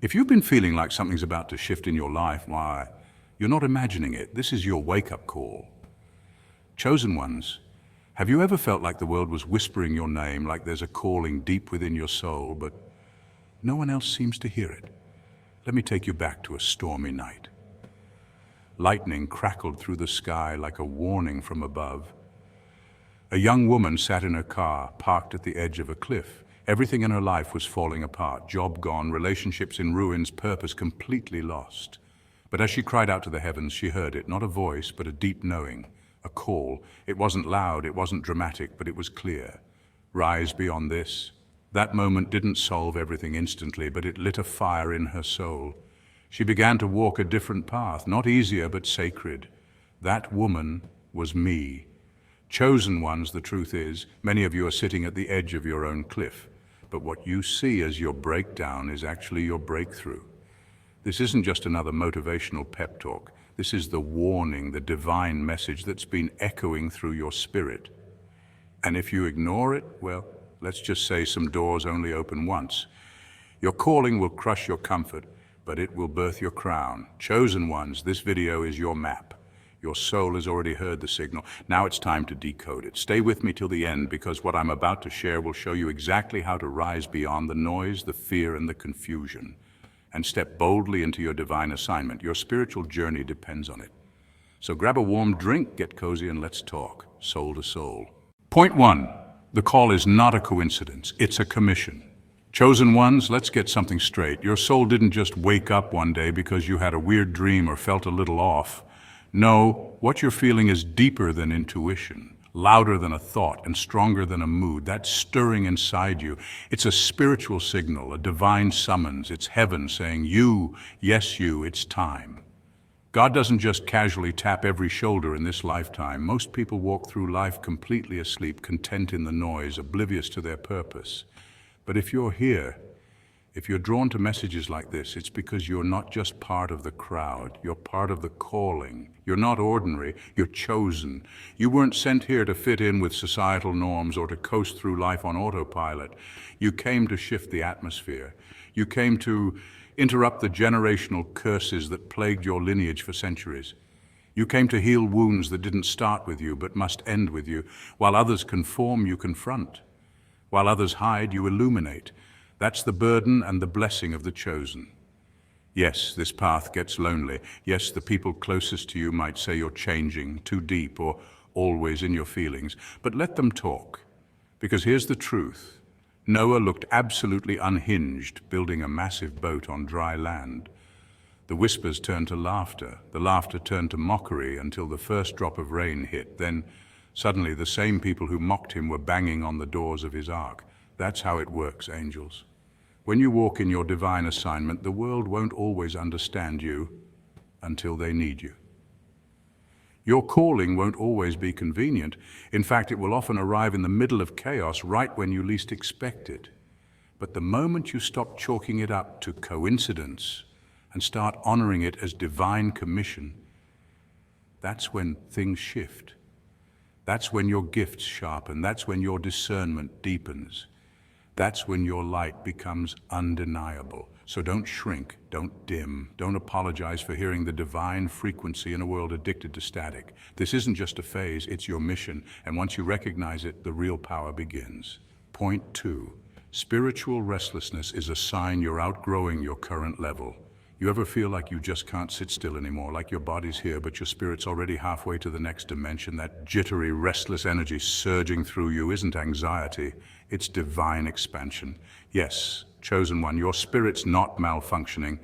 If you've been feeling like something's about to shift in your life, why, you're not imagining it. This is your wake-up call. Chosen ones, have you ever felt like the world was whispering your name, like there's a calling deep within your soul, but no one else seems to hear it? Let me take you back to a stormy night. Lightning crackled through the sky like a warning from above. A young woman sat in her car, parked at the edge of a cliff. Everything in her life was falling apart, job gone, relationships in ruins, purpose completely lost. But as she cried out to the heavens, she heard it, not a voice, but a deep knowing, a call. It wasn't loud, it wasn't dramatic, but it was clear. Rise beyond this. That moment didn't solve everything instantly, but it lit a fire in her soul. She began to walk a different path, not easier, but sacred. That woman was me. Chosen ones, the truth is, many of you are sitting at the edge of your own cliff. But what you see as your breakdown is actually your breakthrough. This isn't just another motivational pep talk. This is the warning, the divine message that's been echoing through your spirit. And if you ignore it, well, let's just say some doors only open once. Your calling will crush your comfort, but it will birth your crown. Chosen ones, this video is your map. Your soul has already heard the signal. Now it's time to decode it. Stay with me till the end, because what I'm about to share will show you exactly how to rise beyond the noise, the fear, and the confusion, and step boldly into your divine assignment. Your spiritual journey depends on it. So grab a warm drink, get cozy, and let's talk, soul to soul. Point 1. The call is not a coincidence. It's a commission. Chosen ones, let's get something straight. Your soul didn't just wake up one day because you had a weird dream or felt a little off. No, what you're feeling is deeper than intuition, louder than a thought, and stronger than a mood. That's stirring inside you. It's a spiritual signal, a divine summons. It's heaven saying, you, yes you, it's time. God doesn't just casually tap every shoulder in this lifetime. Most people walk through life completely asleep, content in the noise, oblivious to their purpose. But if you're here, if you're drawn to messages like this, it's because you're not just part of the crowd, you're part of the calling. You're not ordinary, you're chosen. You weren't sent here to fit in with societal norms or to coast through life on autopilot. You came to shift the atmosphere. You came to interrupt the generational curses that plagued your lineage for centuries. You came to heal wounds that didn't start with you but must end with you. While others conform, you confront. While others hide, you illuminate. That's the burden and the blessing of the chosen. Yes, this path gets lonely. Yes, the people closest to you might say you're changing, too deep, or always in your feelings. But let them talk, because here's the truth. Noah looked absolutely unhinged, building a massive boat on dry land. The whispers turned to laughter. The laughter turned to mockery until the first drop of rain hit. Then, suddenly, the same people who mocked him were banging on the doors of his ark. That's how it works, angels. When you walk in your divine assignment, the world won't always understand you until they need you. Your calling won't always be convenient. In fact, it will often arrive in the middle of chaos, right when you least expect it. But the moment you stop chalking it up to coincidence and start honoring it as divine commission, that's when things shift. That's when your gifts sharpen. That's when your discernment deepens. That's when your light becomes undeniable. So don't shrink, don't dim, don't apologize for hearing the divine frequency in a world addicted to static. This isn't just a phase, it's your mission, and once you recognize it, the real power begins. Point 2. Spiritual restlessness is a sign you're outgrowing your current level. You ever feel like you just can't sit still anymore, like your body's here, but your spirit's already halfway to the next dimension? That jittery, restless energy surging through you isn't anxiety, it's divine expansion. Yes, chosen one, your spirit's not malfunctioning,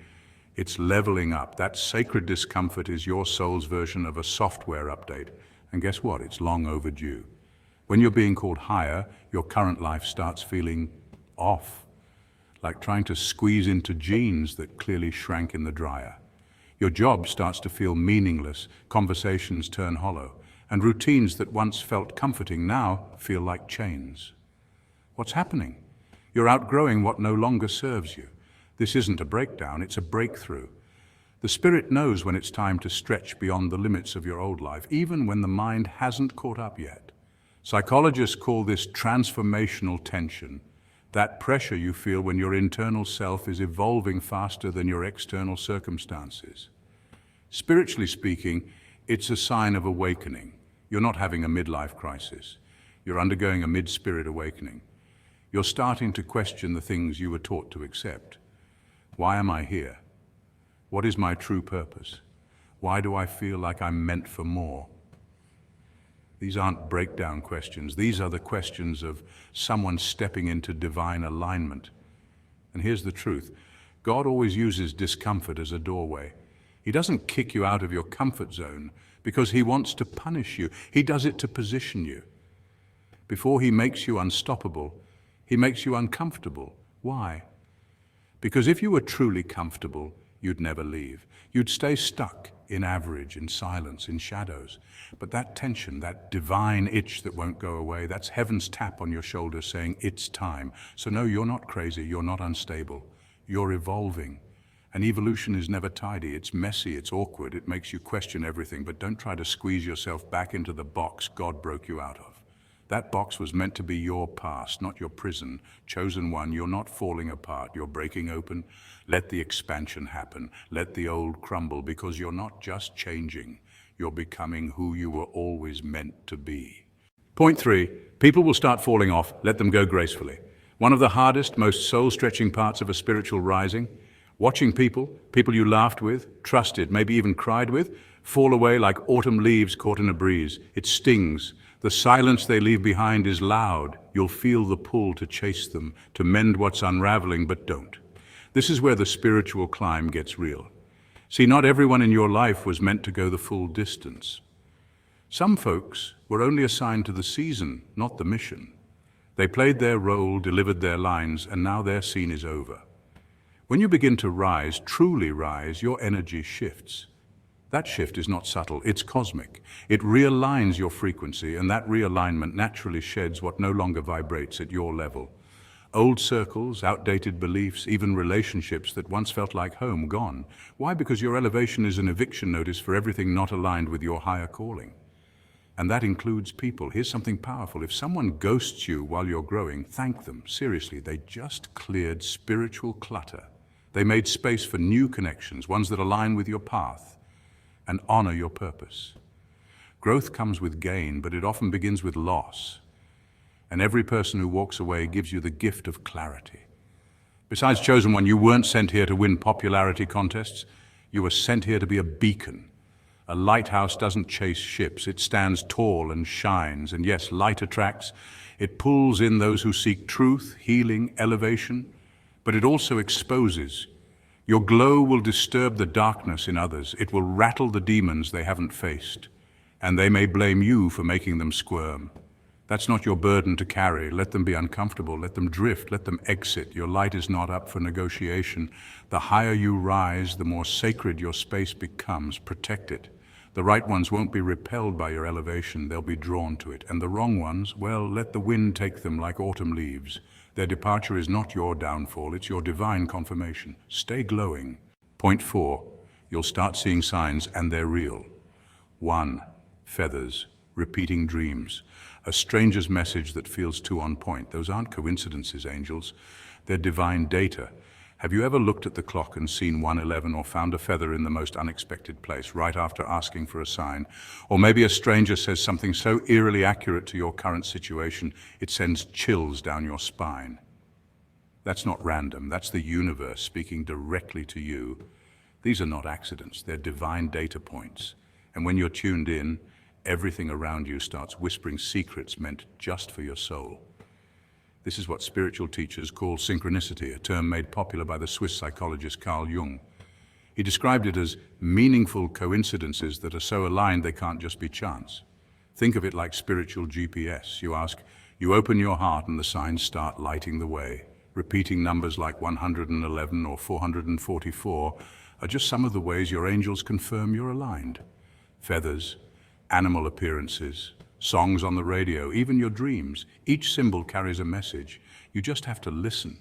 it's leveling up. That sacred discomfort is your soul's version of a software update. And guess what? It's long overdue. When you're being called higher, your current life starts feeling off, like trying to squeeze into jeans that clearly shrank in the dryer. Your job starts to feel meaningless, conversations turn hollow, and routines that once felt comforting now feel like chains. What's happening? You're outgrowing what no longer serves you. This isn't a breakdown, it's a breakthrough. The spirit knows when it's time to stretch beyond the limits of your old life, even when the mind hasn't caught up yet. Psychologists call this transformational tension. That pressure you feel when your internal self is evolving faster than your external circumstances. Spiritually speaking, it's a sign of awakening. You're not having a midlife crisis. You're undergoing a mid-spirit awakening. You're starting to question the things you were taught to accept. Why am I here? What is my true purpose? Why do I feel like I'm meant for more? These aren't breakdown questions. These are the questions of someone stepping into divine alignment. And here's the truth. God always uses discomfort as a doorway. He doesn't kick you out of your comfort zone because he wants to punish you. He does it to position you. Before he makes you unstoppable, he makes you uncomfortable. Why? Because if you were truly comfortable, you'd never leave. You'd stay stuck in average, in silence, in shadows. But that tension, that divine itch that won't go away, that's heaven's tap on your shoulder saying, it's time. So no, you're not crazy, you're not unstable. You're evolving. And evolution is never tidy. It's messy, it's awkward, it makes you question everything. But don't try to squeeze yourself back into the box God broke you out of. That box was meant to be your past, not your prison. Chosen one, you're not falling apart, you're breaking open. Let the expansion happen. Let the old crumble, because you're not just changing. You're becoming who you were always meant to be. Point 3, people will start falling off. Let them go gracefully. One of the hardest, most soul-stretching parts of a spiritual rising, watching people you laughed with, trusted, maybe even cried with, fall away like autumn leaves caught in a breeze. It stings. The silence they leave behind is loud. You'll feel the pull to chase them, to mend what's unraveling, but don't. This is where the spiritual climb gets real. See, not everyone in your life was meant to go the full distance. Some folks were only assigned to the season, not the mission. They played their role, delivered their lines, and now their scene is over. When you begin to rise, truly rise, your energy shifts. That shift is not subtle, it's cosmic. It realigns your frequency, and that realignment naturally sheds what no longer vibrates at your level. Old circles, outdated beliefs, even relationships that once felt like home, gone. Why? Because your elevation is an eviction notice for everything not aligned with your higher calling. And that includes people. Here's something powerful. If someone ghosts you while you're growing, thank them. Seriously, they just cleared spiritual clutter. They made space for new connections, ones that align with your path and honor your purpose. Growth comes with gain, but it often begins with loss. And every person who walks away gives you the gift of clarity. Besides, chosen one, you weren't sent here to win popularity contests. You were sent here to be a beacon. A lighthouse doesn't chase ships. It stands tall and shines. And yes, light attracts. It pulls in those who seek truth, healing, elevation. But it also exposes. Your glow will disturb the darkness in others. It will rattle the demons they haven't faced. And they may blame you for making them squirm. That's not your burden to carry. Let them be uncomfortable. Let them drift. Let them exit. Your light is not up for negotiation. The higher you rise, the more sacred your space becomes. Protect it. The right ones won't be repelled by your elevation. They'll be drawn to it. And the wrong ones, well, let the wind take them like autumn leaves. Their departure is not your downfall. It's your divine confirmation. Stay glowing. Point 4, you'll start seeing signs, and they're real. 1, feathers, repeating dreams. A stranger's message that feels too on point. Those aren't coincidences, angels. They're divine data. Have you ever looked at the clock and seen 1:11 or found a feather in the most unexpected place right after asking for a sign? Or maybe a stranger says something so eerily accurate to your current situation, it sends chills down your spine. That's not random. That's the universe speaking directly to you. These are not accidents. They're divine data points. And when you're tuned in, everything around you starts whispering secrets meant just for your soul. This is what spiritual teachers call synchronicity, a term made popular by the Swiss psychologist Carl Jung. He described it as meaningful coincidences that are so aligned they can't just be chance. Think of it like spiritual GPS. You open your heart and the signs start lighting the way. Repeating numbers like 111 or 444 are just some of the ways your angels confirm you're aligned. Feathers, animal appearances, songs on the radio, even your dreams. Each symbol carries a message. You just have to listen.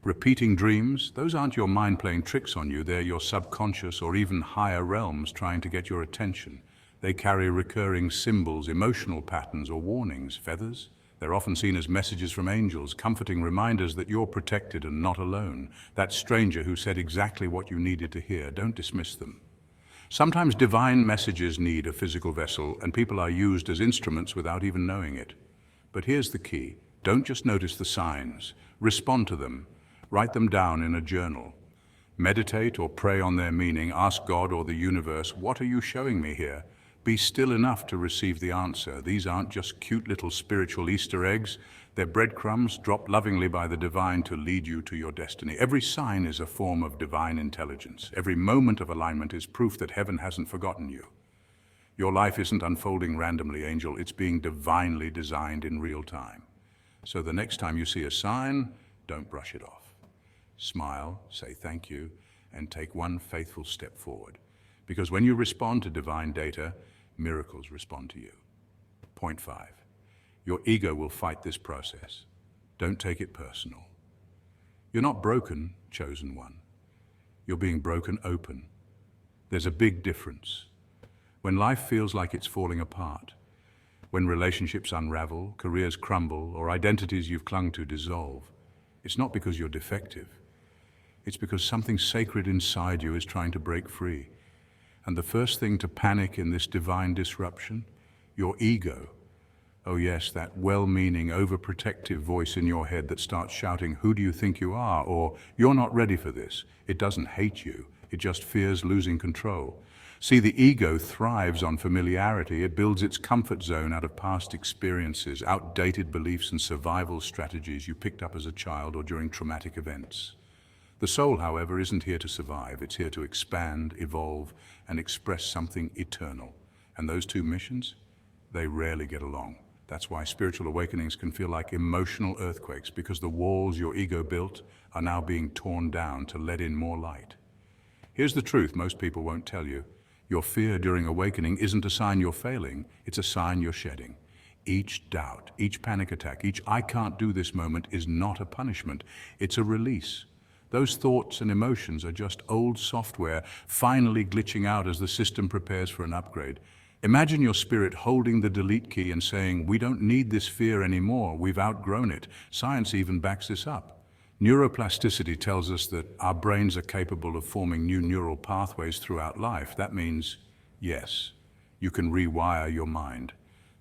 Repeating dreams, those aren't your mind playing tricks on you. They're your subconscious or even higher realms trying to get your attention. They carry recurring symbols, emotional patterns, or warnings. Feathers, They're often seen as messages from angels, comforting reminders that you're protected and not alone. That stranger who said exactly what you needed to hear. Don't dismiss them. Sometimes divine messages need a physical vessel, and people are used as instruments without even knowing it. But here's the key. Don't just notice the signs. Respond to them. Write them down in a journal. Meditate or pray on their meaning. Ask God or the universe, what are you showing me here? Be still enough to receive the answer. These aren't just cute little spiritual Easter eggs. They're breadcrumbs dropped lovingly by the divine to lead you to your destiny. Every sign is a form of divine intelligence. Every moment of alignment is proof that heaven hasn't forgotten you. Your life isn't unfolding randomly, angel. It's being divinely designed in real time. So the next time you see a sign, don't brush it off. Smile, say thank you, and take one faithful step forward. Because when you respond to divine data, miracles respond to you. Point 5. Your ego will fight this process. Don't take it personal. You're not broken, chosen one. You're being broken open. There's a big difference. When life feels like it's falling apart, when relationships unravel, careers crumble, or identities you've clung to dissolve, it's not because you're defective. It's because something sacred inside you is trying to break free. And the first thing to panic in this divine disruption, your ego. Oh yes, that well-meaning, overprotective voice in your head that starts shouting, who do you think you are? Or, you're not ready for this. It doesn't hate you. It just fears losing control. See, the ego thrives on familiarity. It builds its comfort zone out of past experiences, outdated beliefs and survival strategies you picked up as a child or during traumatic events. The soul, however, isn't here to survive. It's here to expand, evolve, and express something eternal. And those two missions, they rarely get along. That's why spiritual awakenings can feel like emotional earthquakes, because the walls your ego built are now being torn down to let in more light. Here's the truth most people won't tell you. Your fear during awakening isn't a sign you're failing, it's a sign you're shedding. Each doubt, each panic attack, each I can't do this moment is not a punishment, it's a release. Those thoughts and emotions are just old software finally glitching out as the system prepares for an upgrade. Imagine your spirit holding the delete key and saying, we don't need this fear anymore, we've outgrown it. Science even backs this up. Neuroplasticity tells us that our brains are capable of forming new neural pathways throughout life. That means, yes, you can rewire your mind.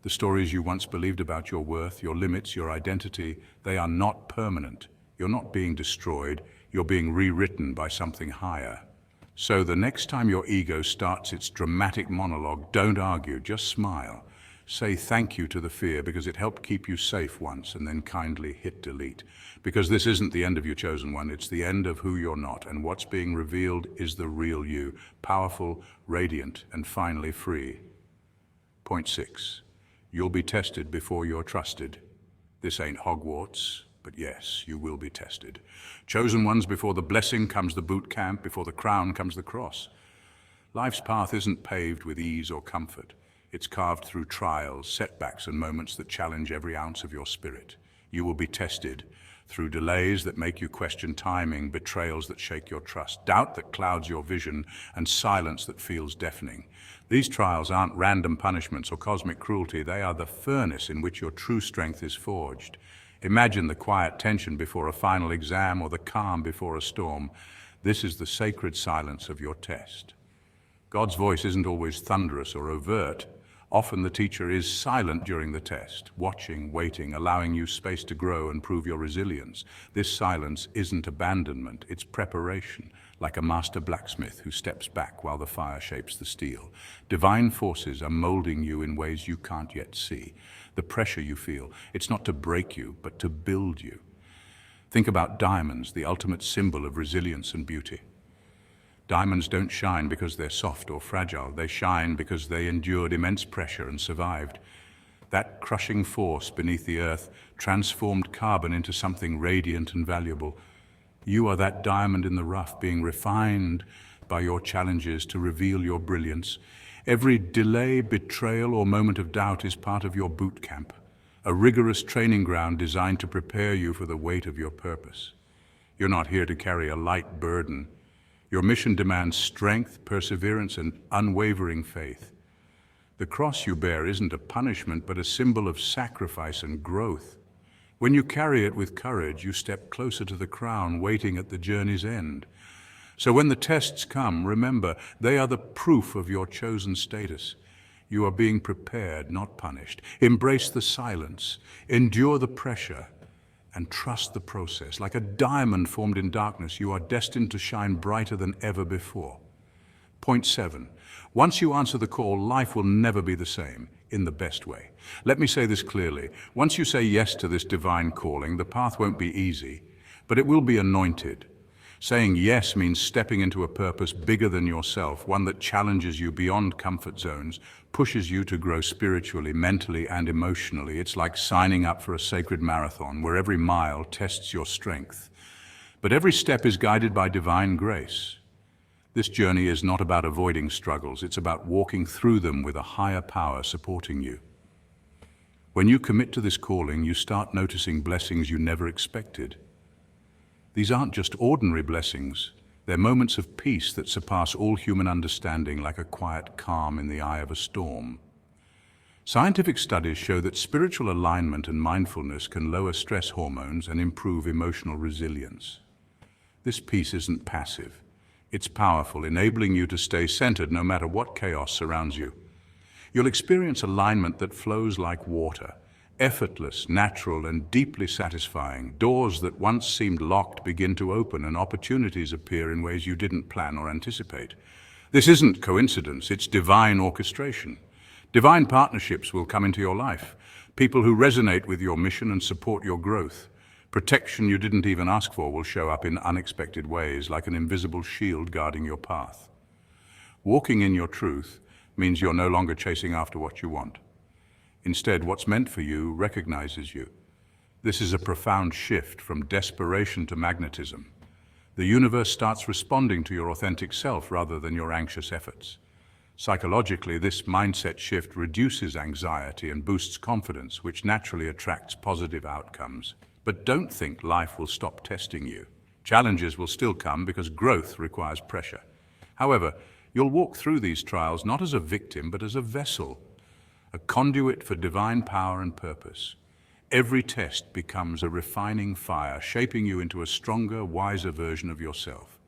The stories you once believed about your worth, your limits, your identity, they are not permanent. You're not being destroyed. You're being rewritten by something higher. So the next time your ego starts its dramatic monologue, don't argue, just smile. Say thank you to the fear because it helped keep you safe once, and then kindly hit delete. Because this isn't the end of your chosen one, it's the end of who you're not, and what's being revealed is the real you, powerful, radiant, and finally free. Point 6. You'll be tested before you're trusted. This ain't Hogwarts. But yes, you will be tested. Chosen ones, before the blessing comes the boot camp, before the crown comes the cross. Life's path isn't paved with ease or comfort. It's carved through trials, setbacks, and moments that challenge every ounce of your spirit. You will be tested through delays that make you question timing, betrayals that shake your trust, doubt that clouds your vision, and silence that feels deafening. These trials aren't random punishments or cosmic cruelty. They are the furnace in which your true strength is forged. Imagine the quiet tension before a final exam or the calm before a storm. This is the sacred silence of your test. God's voice isn't always thunderous or overt. Often the teacher is silent during the test, watching, waiting, allowing you space to grow and prove your resilience. This silence isn't abandonment, it's preparation, like a master blacksmith who steps back while the fire shapes the steel. Divine forces are molding you in ways you can't yet see. The pressure you feel, it's not to break you, but to build you. Think about diamonds, the ultimate symbol of resilience and beauty. Diamonds don't shine because they're soft or fragile. They shine because they endured immense pressure and survived. That crushing force beneath the earth transformed carbon into something radiant and valuable. You are that diamond in the rough, being refined by your challenges to reveal your brilliance. Every delay, betrayal, or moment of doubt is part of your boot camp, a rigorous training ground designed to prepare you for the weight of your purpose. You're not here to carry a light burden. Your mission demands strength, perseverance, and unwavering faith. The cross you bear isn't a punishment, but a symbol of sacrifice and growth. When you carry it with courage, you step closer to the crown, waiting at the journey's end. So when the tests come, remember, they are the proof of your chosen status. You are being prepared, not punished. Embrace the silence, endure the pressure, and trust the process. Like a diamond formed in darkness, you are destined to shine brighter than ever before. Point 7. Once you answer the call, life will never be the same, in the best way. Let me say this clearly. Once you say yes to this divine calling, the path won't be easy, but it will be anointed. Saying yes means stepping into a purpose bigger than yourself, one that challenges you beyond comfort zones, pushes you to grow spiritually, mentally, and emotionally. It's like signing up for a sacred marathon where every mile tests your strength. But every step is guided by divine grace. This journey is not about avoiding struggles, it's about walking through them with a higher power supporting you. When you commit to this calling, you start noticing blessings you never expected. These aren't just ordinary blessings, they're moments of peace that surpass all human understanding, like a quiet calm in the eye of a storm. Scientific studies show that spiritual alignment and mindfulness can lower stress hormones and improve emotional resilience. This peace isn't passive. It's powerful, enabling you to stay centered no matter what chaos surrounds you. You'll experience alignment that flows like water, effortless, natural, and deeply satisfying. Doors that once seemed locked begin to open, and opportunities appear in ways you didn't plan or anticipate. This isn't coincidence, it's divine orchestration. Divine partnerships will come into your life, people who resonate with your mission and support your growth. Protection you didn't even ask for will show up in unexpected ways, like an invisible shield guarding your path. Walking in your truth means you're no longer chasing after what you want. Instead, what's meant for you recognizes you. This is a profound shift from desperation to magnetism. The universe starts responding to your authentic self rather than your anxious efforts. Psychologically, this mindset shift reduces anxiety and boosts confidence, which naturally attracts positive outcomes. But don't think life will stop testing you. Challenges will still come because growth requires pressure. However, you'll walk through these trials not as a victim, but as a vessel, a conduit for divine power and purpose. Every test becomes a refining fire, shaping you into a stronger, wiser version of yourself.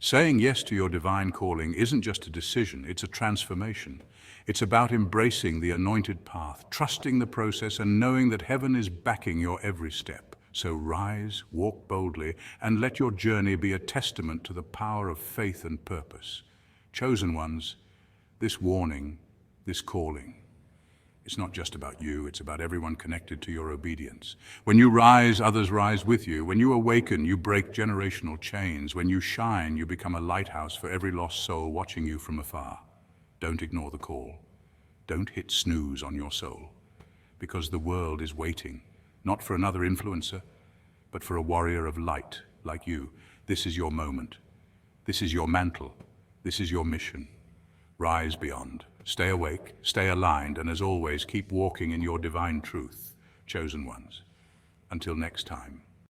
Saying yes to your divine calling isn't just a decision, it's a transformation. It's about embracing the anointed path, trusting the process, and knowing that heaven is backing your every step. So rise, walk boldly, and let your journey be a testament to the power of faith and purpose. Chosen ones, this warning, this calling, it's not just about you, it's about everyone connected to your obedience. When you rise, others rise with you. When you awaken, you break generational chains. When you shine, you become a lighthouse for every lost soul watching you from afar. Don't ignore the call. Don't hit snooze on your soul, because the world is waiting, not for another influencer, but for a warrior of light like you. This is your moment. This is your mantle. This is your mission. Rise beyond. Stay awake, stay aligned, and as always, keep walking in your divine truth, chosen ones. Until next time.